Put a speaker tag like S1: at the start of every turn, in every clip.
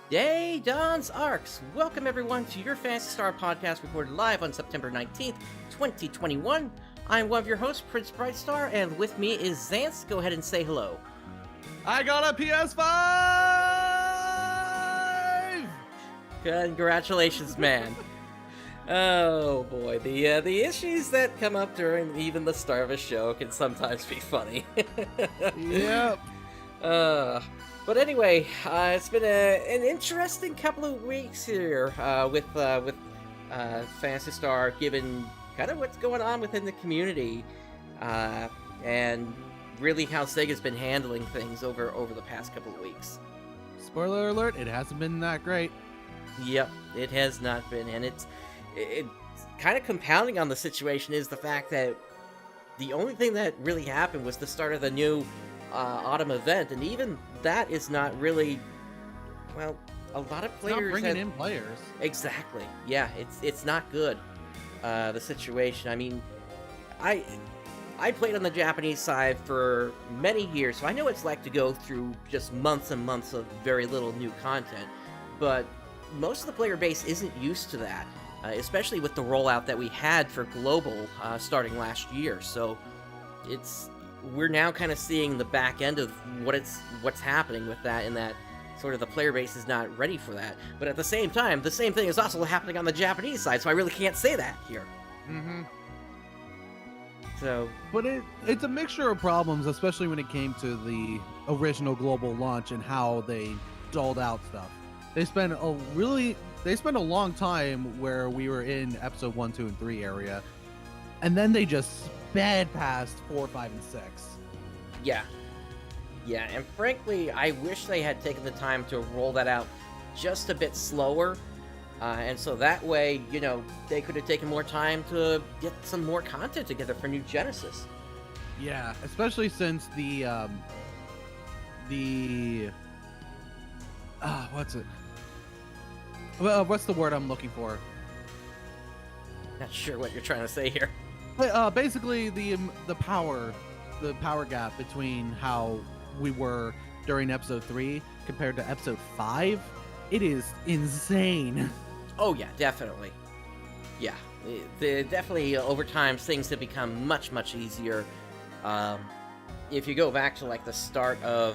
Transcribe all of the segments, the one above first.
S1: Yay, Dawns ARKS! Welcome everyone to your Phantasy Star podcast recorded live on September 19th, 2021. I'm one of your hosts, PrinceBrightstar, and with me is Zance. Go ahead and say hello.
S2: I got a PS5!
S1: Congratulations, man. Oh boy, the issues that come up during even the start of a show can sometimes be funny.
S2: Yep.
S1: But anyway, it's been an interesting couple of weeks here with Phantasy Star, given kind of what's going on within the community, and really how Sega's been handling things over the past couple of weeks.
S2: Spoiler alert, it hasn't been that great.
S1: Yep, it has not been, and it's kind of compounding on the situation is the fact that the only thing that really happened was the start of the new autumn event, and even that is not really, well, a lot of players
S2: not bringing in players.
S1: Exactly. Yeah, it's not good. The situation. I mean, I played on the Japanese side for many years, so I know what it's like to go through just months and months of very little new content. But most of the player base isn't used to that, especially with the rollout that we had for global starting last year. So we're now kind of seeing the back end of what's happening with that, and that sort of the player base is not ready for that. But at the same time, the same thing is also happening on the Japanese side, so I really can't say that here.
S2: Mm-hmm.
S1: So,
S2: but it's a mixture of problems, especially when it came to the original global launch and how they doled out stuff. They spent a long time where we were in episode 1, 2, and 3 area, and then they just sped past 4, 5, and 6.
S1: Yeah, and frankly, I wish they had taken the time to roll that out just a bit slower, and so that way, you know, they could have taken more time to get some more content together for New Genesis.
S2: Yeah, especially since what's it? Well, what's the word I'm looking for?
S1: Not sure what you're trying to say here.
S2: Basically, the power gap between how we were during episode 3 compared to episode 5, it is insane.
S1: Oh yeah, definitely. Yeah, definitely over time things have become much easier. If you go back to like the start of,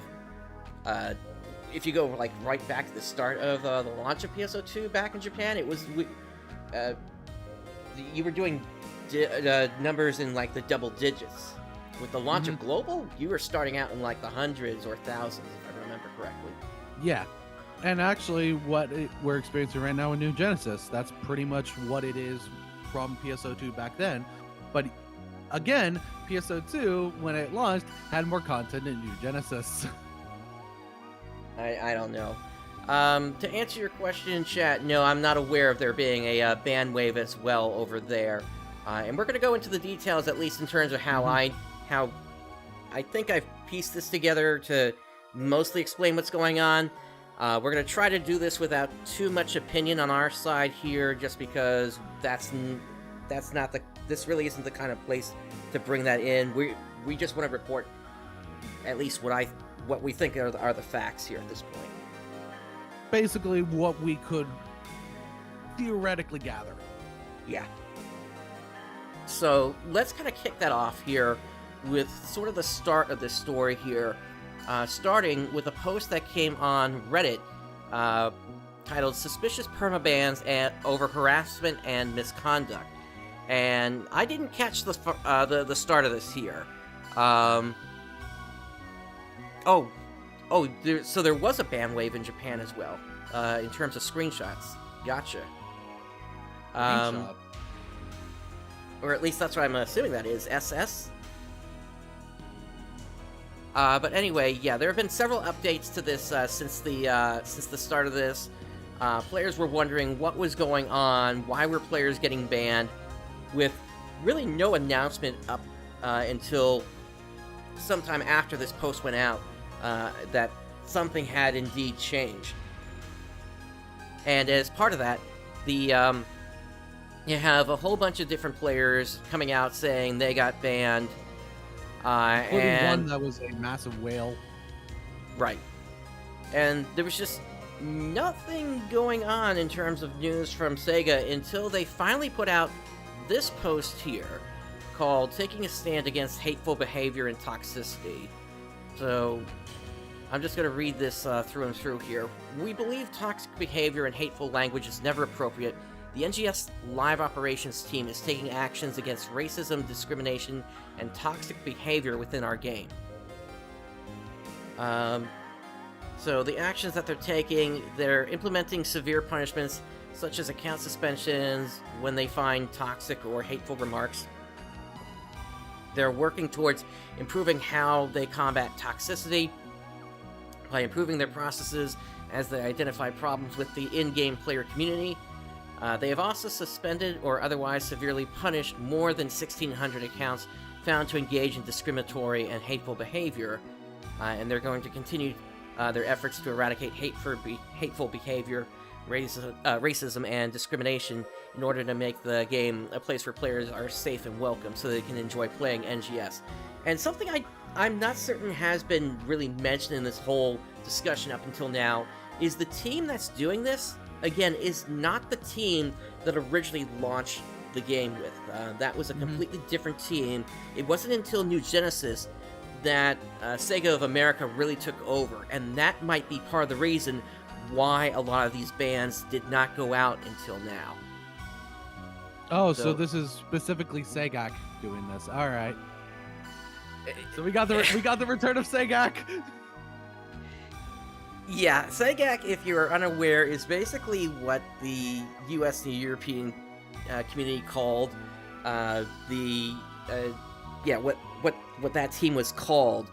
S1: if you go like right back to the start of the launch of PSO2 back in Japan, it was you were doing numbers in like the double digits. With the launch of Global, you were starting out in like the hundreds or thousands, if I remember correctly.
S2: Yeah, and actually what we're experiencing right now in New Genesis, that's pretty much what it is from PSO2 back then. But again, PSO2, when it launched, had more content than New Genesis.
S1: I don't know. To answer your question, chat, no, I'm not aware of there being a ban wave as well over there. And we're going to go into the details, at least in terms of how I think I've pieced this together to mostly explain what's going on. We're going to try to do this without too much opinion on our side here, just because this really isn't the kind of place to bring that in. We just want to report at least what we think are the facts here at this point.
S2: Basically, what we could theoretically gather.
S1: Yeah. So let's kind of kick that off here with sort of the start of this story here, starting with a post that came on Reddit titled "Suspicious Permabans Over Harassment and Misconduct," and I didn't catch the start of this here. So there was a ban wave in Japan as well, in terms of screenshots. Gotcha.
S2: Screenshot.
S1: Or at least that's what I'm assuming that is, SS? But anyway, yeah, there have been several updates to this since the start of this. Players were wondering what was going on, why were players getting banned, with really no announcement up until sometime after this post went out, that something had indeed changed. And as part of that, you have a whole bunch of different players coming out saying they got banned.
S2: Including one that was a massive whale.
S1: Right. And there was just nothing going on in terms of news from Sega until they finally put out this post here called Taking a Stand Against Hateful Behavior and Toxicity. So, I'm just going to read this through and through here. We believe toxic behavior and hateful language is never appropriate. The NGS Live Operations team is taking actions against racism, discrimination, and toxic behavior within our game. So the actions that they're taking, they're implementing severe punishments, such as account suspensions when they find toxic or hateful remarks. They're working towards improving how they combat toxicity by improving their processes as they identify problems with the in-game player community. They have also suspended or otherwise severely punished more than 1,600 accounts found to engage in discriminatory and hateful behavior, and they're going to continue their efforts to eradicate hateful behavior, racism, and discrimination in order to make the game a place where players are safe and welcome so they can enjoy playing NGS. And something I'm not certain has been really mentioned in this whole discussion up until now is the team that's doing this, again, is not the team that originally launched the game with. That was a completely different team. It wasn't until New Genesis that Sega of America really took over, and that might be part of the reason why a lot of these bands did not go out until now.
S2: Oh, so this is specifically Segak doing this. All right. So we got the return of Segak.
S1: Yeah, Segak, if you are unaware, is basically what the U.S. and European community called what that team was called,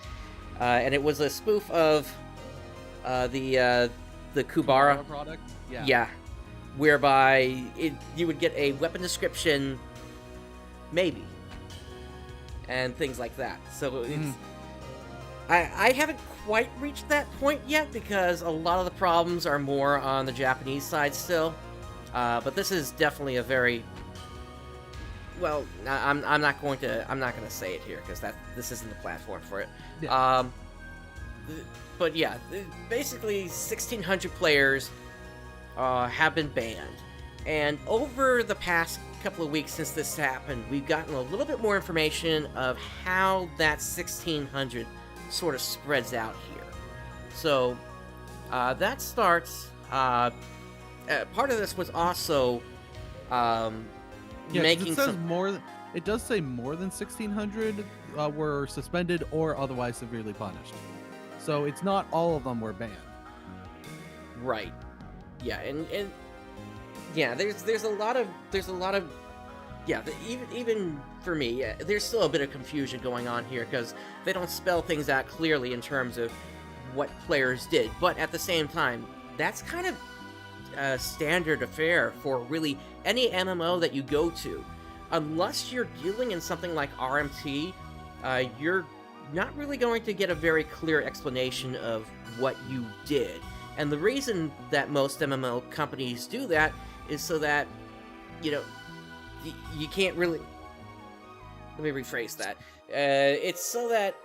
S1: and it was a spoof of the Kubara
S2: product.
S1: Yeah, whereby you would get a weapon description, maybe, and things like that. So it's I haven't quite reached that point yet because a lot of the problems are more on the Japanese side still. But this is definitely a very well. I'm not going to say it here because this isn't the platform for it.
S2: Yeah.
S1: But yeah, basically 1,600 players have been banned, and over the past couple of weeks since this happened, we've gotten a little bit more information of how that 1,600 sort of spreads out here. So that starts. Part of this was also making
S2: It does say more than 1,600 were suspended or otherwise severely punished. So it's not all of them were banned.
S1: Right. Yeah, and yeah, there's a lot of yeah, even for me, there's still a bit of confusion going on here because they don't spell things out clearly in terms of what players did. But at the same time, that's kind of a standard affair for really any MMO that you go to. Unless you're dealing in something like RMT, you're not really going to get a very clear explanation of what you did. And the reason that most MMO companies do that is so that, you know, you can't really... Let me rephrase that. It's so that...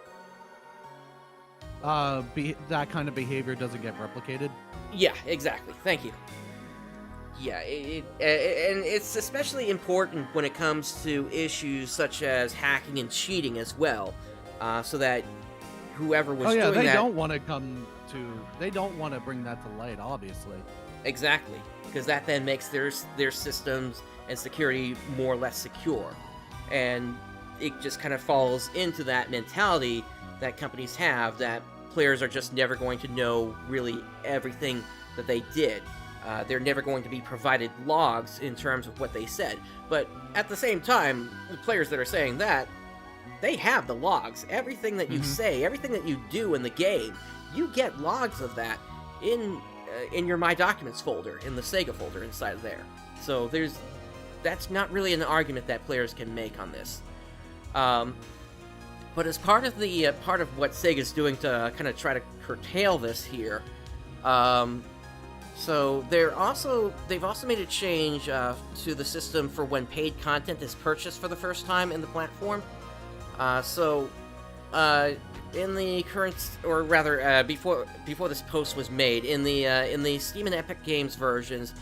S2: that kind of behavior doesn't get replicated?
S1: Yeah, exactly. Thank you. Yeah, and it's especially important when it comes to issues such as hacking and cheating as well, so that whoever was doing that...
S2: they don't want to bring that to light, obviously.
S1: Exactly, because that then makes their systems and security more or less secure. And it just kind of falls into that mentality that companies have, that players are just never going to know really everything that they did. They're never going to be provided logs in terms of what they said. But at the same time, the players that are saying that, they have the logs. Everything that you say, everything that you do in the game, you get logs of that in your My Documents folder, in the Sega folder inside of there. So that's not really an argument that players can make on this. But as part of what Sega's doing to kind of try to curtail this here, so they've also made a change to the system for when paid content is purchased for the first time in the platform. So in the current, or rather, before this post was made, in the Steam and Epic Games versions,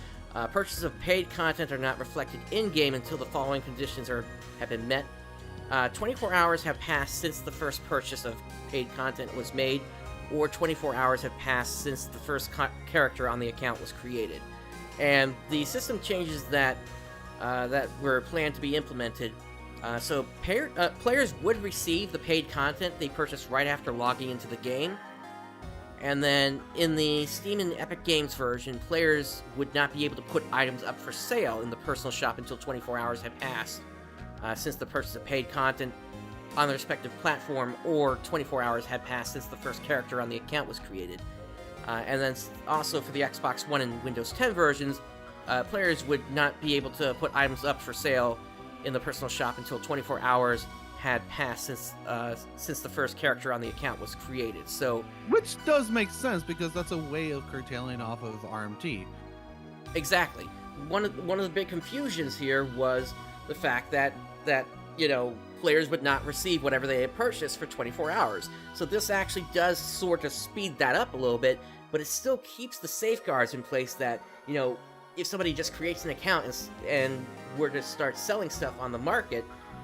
S1: purchases of paid content are not reflected in-game until the following conditions have been met. 24 hours have passed since the first purchase of paid content was made, or 24 hours have passed since the first character on the account was created. And the system changes that were planned to be implemented. So players would receive the paid content they purchased right after logging into the game. And then in the Steam and Epic Games version, players would not be able to put items up for sale in the personal shop until 24 hours have passed since the purchase of paid content on the respective platform, or 24 hours had passed since the first character on the account was created. And then also for the Xbox One and Windows 10 versions, players would not be able to put items up for sale in the personal shop until 24 hours had passed since the first character on the account was created. So,
S2: which does make sense because that's a way of curtailing off of RMT.
S1: Exactly. One of the big confusions here was the fact that players would not receive whatever they had purchased for 24 hours. So this actually does sort of speed that up a little bit, but it still keeps the safeguards in place that, if somebody just creates an account and were to start selling stuff on the market,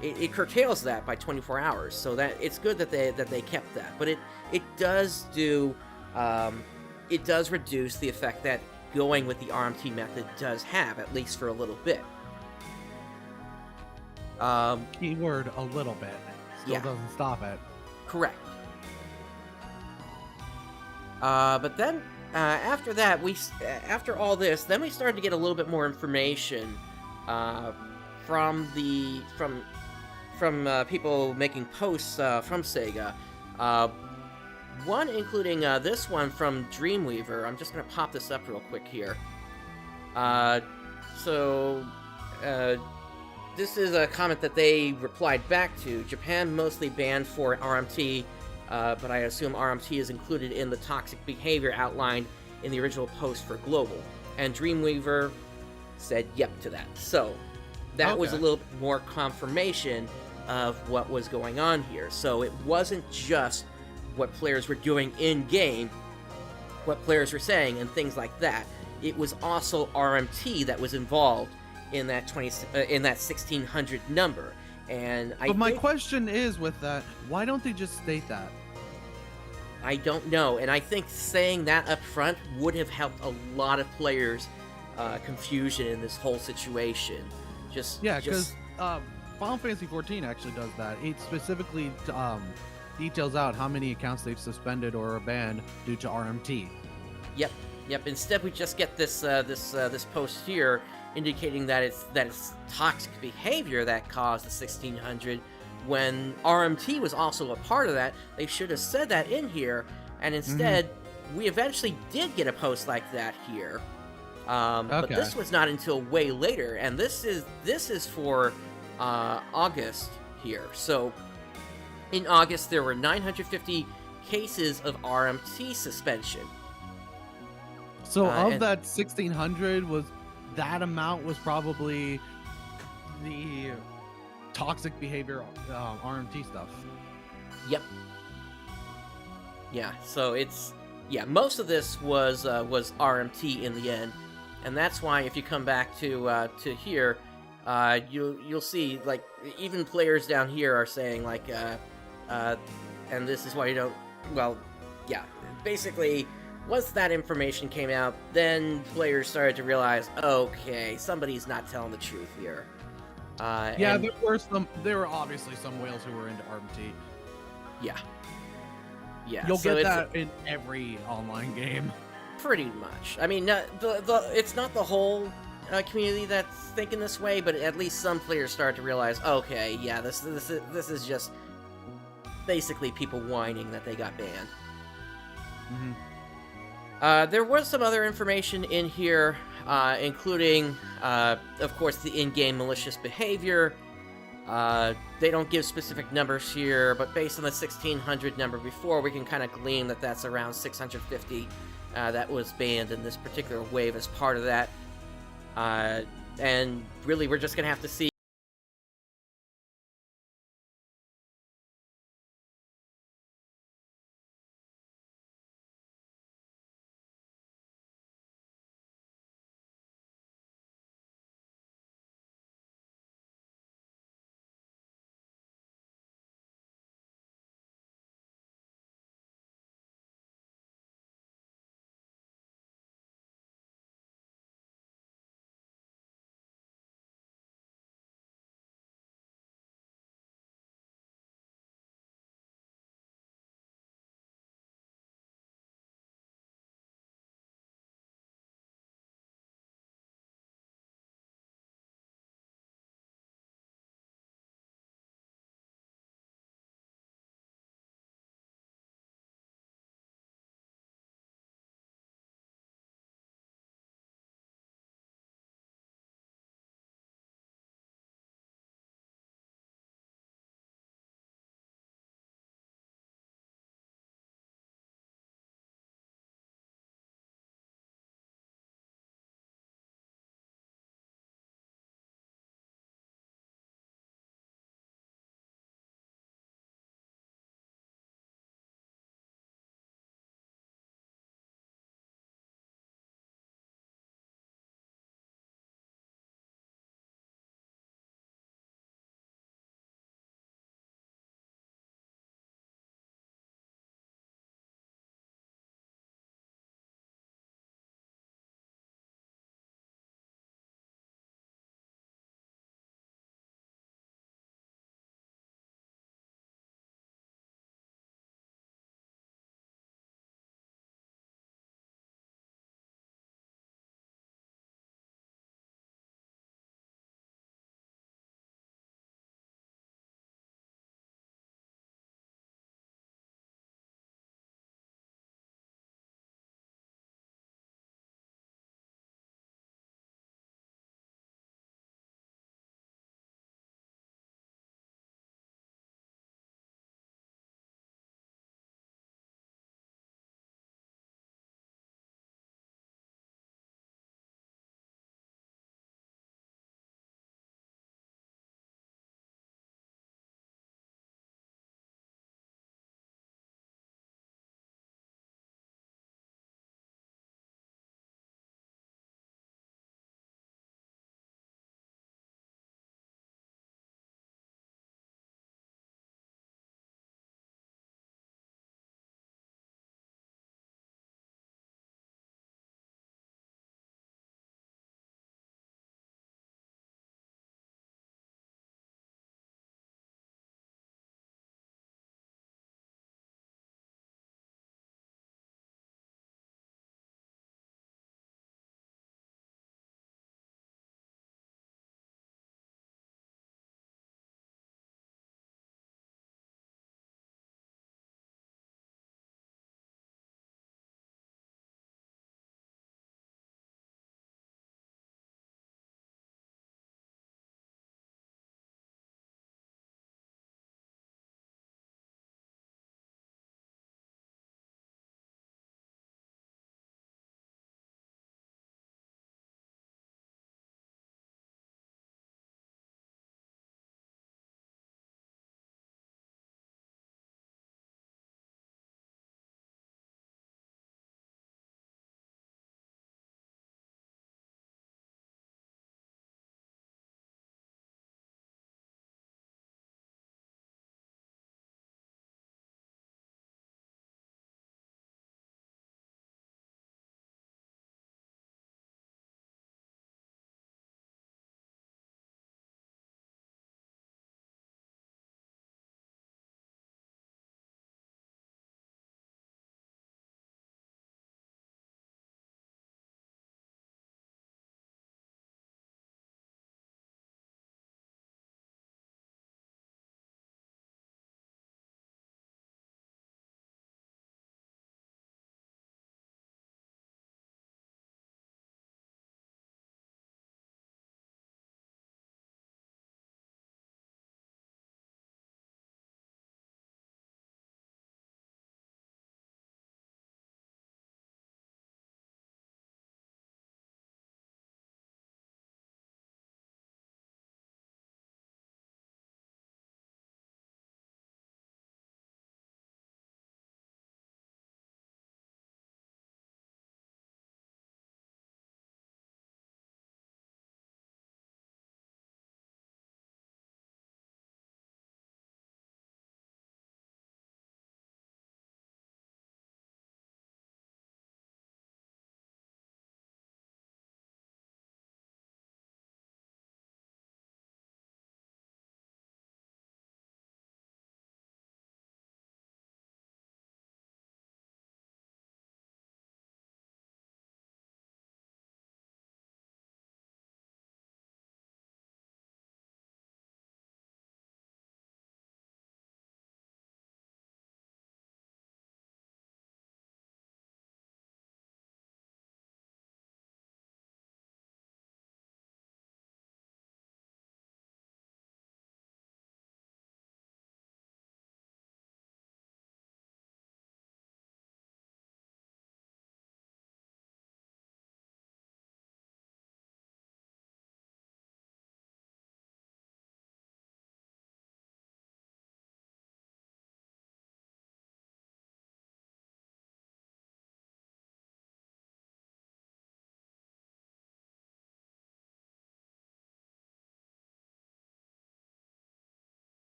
S1: it curtails that by 24 hours. So that it's good that they kept that. But it does reduce the effect that going with the RMT method does have, at least for a little bit.
S2: Keyword a little bit. Still doesn't stop it.
S1: Correct. But then after that, after all this, then we started to get a little bit more information from people making posts from Sega. One including this one from Dreamweaver. I'm just gonna pop this up real quick here. This is a comment that they replied back to. Japan mostly banned for RMT, but I assume RMT is included in the toxic behavior outlined in the original post for Global. And Dreamweaver said yep to that. So that was a little bit more confirmation of what was going on here. So it wasn't just what players were doing in-game, what players were saying, and things like that. It was also RMT that was involved in that 1600 number. And
S2: my question is with that, why don't they just state that?
S1: I don't know, and I think saying that up front would have helped a lot of players' confusion in this whole situation.
S2: Because Final Fantasy XIV actually does that. It specifically details out how many accounts they've suspended or banned due to RMT.
S1: Yep. Instead, we just get this post here indicating that it's toxic behavior that caused the 1600, when RMT was also a part of that. They should have said that in here, and instead, we eventually did get a post like that here. But this was not until way later, and this is for August here. So, in August, there were 950 cases of RMT suspension.
S2: So, of that 1600, that amount was probably the toxic behavior RMT stuff.
S1: Yep. Yeah, so most of this was RMT in the end, and that's why if you come back to here, you'll see, like, even players down here are saying, like, and this is why you don't. Well, yeah, basically, once that information came out, then players started to realize, okay, somebody's not telling the truth here.
S2: There were obviously some whales who were into RMT.
S1: Yeah.
S2: You'll get that in every online game.
S1: Pretty much. I mean, it's not the whole community that's thinking this way, but at least some players start to realize, okay, yeah, this is just basically people whining that they got banned. There was some other information in here, including, of course, the in-game malicious behavior. They don't give specific numbers here, but based on the 1600 number before, we can kind of glean that that's around 650 that was banned in this particular wave as part of that. And really, we're just going to have to see